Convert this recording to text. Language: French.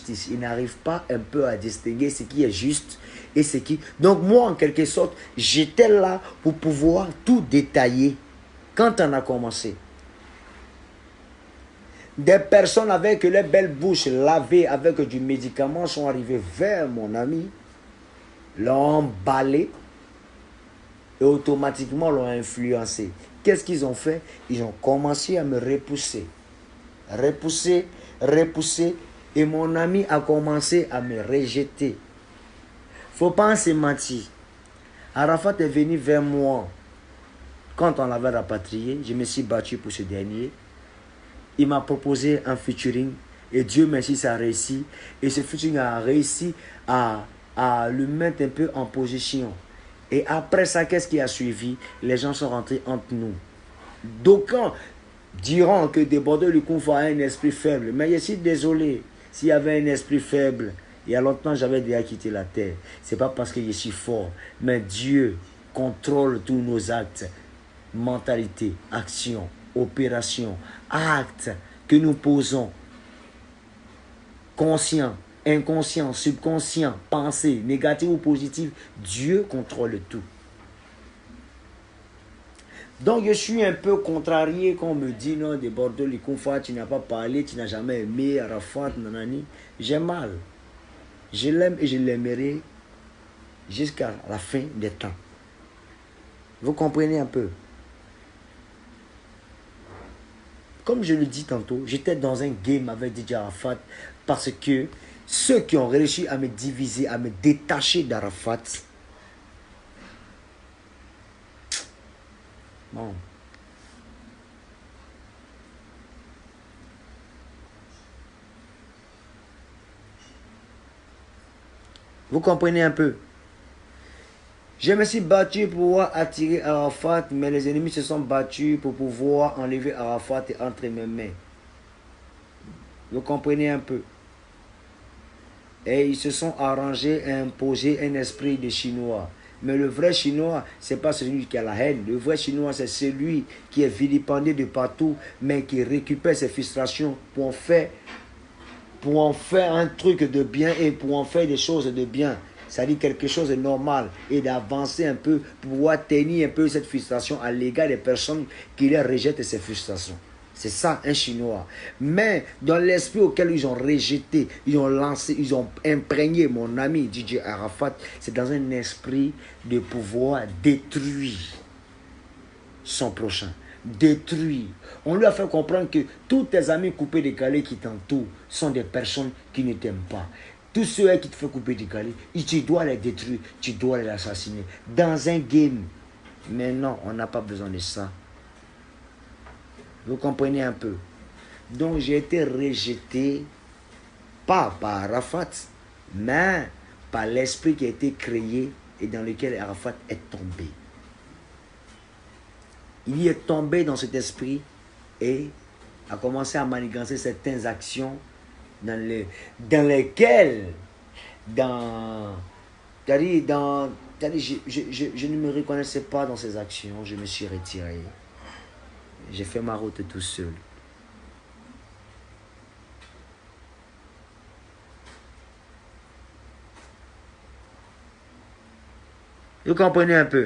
injustice. Ils n'arrivent pas un peu à distinguer ce qui est juste et ce qui... Donc moi, en quelque sorte, j'étais là pour pouvoir tout détailler quand on a commencé. Des personnes avec les belles bouches lavées avec du médicament sont arrivées vers mon ami, l'ont emballé et automatiquement l'ont influencé. Qu'est-ce qu'ils ont fait? Ils ont commencé à me repousser. Repousser, repousser. Et mon ami a commencé à me rejeter. Faut pas se mentir. Arafat est venu vers moi. Quand on l'avait rapatrié, je me suis battu pour ce dernier. Il m'a proposé un featuring. Et Dieu merci, ça a réussi. Et ce featuring a réussi à le mettre un peu en position. Et après ça, qu'est-ce qui a suivi? Les gens sont rentrés entre nous. D'aucuns diront que Débordeur du Kung Fu a un esprit faible. Mais je suis désolé. S'il y avait un esprit faible, il y a longtemps, j'avais déjà quitté la terre. Ce n'est pas parce que je suis fort. Mais Dieu contrôle tous nos actes. Mentalité, action, opération, actes que nous posons. Conscient, inconscient, subconscient, pensée, négative ou positive, Dieu contrôle tout. Donc je suis un peu contrarié quand on me dit non, Débordeur du Kung Fu, tu n'as pas parlé, tu n'as jamais aimé Arafat, nanani. J'ai mal. Je l'aime et je l'aimerai jusqu'à la fin des temps. Vous comprenez un peu? Comme je le dis tantôt, j'étais dans un game avec DJ Arafat parce que ceux qui ont réussi à me diviser, à me détacher d'Arafat, bon. Vous comprenez un peu? Je me suis battu pour pouvoir attirer Arafat, mais les ennemis se sont battus pour pouvoir enlever Arafat entre mes mains. Vous comprenez un peu? Et ils se sont arrangés à imposer un esprit de Chinois. Mais le vrai Chinois, ce n'est pas celui qui a la haine. Le vrai Chinois, c'est celui qui est vilipendé de partout, mais qui récupère ses frustrations pour en faire un truc de bien et pour en faire des choses de bien. C'est-à-dire quelque chose de normal et d'avancer un peu pour pouvoir tenir un peu cette frustration à l'égard des personnes qui les rejettent ces frustrations. C'est ça, un Chinois. Mais dans l'esprit auquel ils ont rejeté, ils ont lancé, ils ont imprégné mon ami DJ Arafat, c'est dans un esprit de pouvoir détruire son prochain. Détruire. On lui a fait comprendre que tous tes amis coupés décalés qui t'entourent sont des personnes qui ne t'aiment pas. Tous ceux qui te font couper décalé, tu dois les détruire, tu dois les assassiner. Dans un game. Mais non, on n'a pas besoin de ça. Vous comprenez un peu? Donc j'ai été rejeté, pas par Arafat, mais par l'esprit qui a été créé et dans lequel Arafat est tombé. Il y est tombé dans cet esprit et a commencé à manigancer certaines actions dans lesquelles, je ne me reconnaissais pas dans ces actions, je me suis retiré. J'ai fait ma route tout seul. Vous comprenez un peu?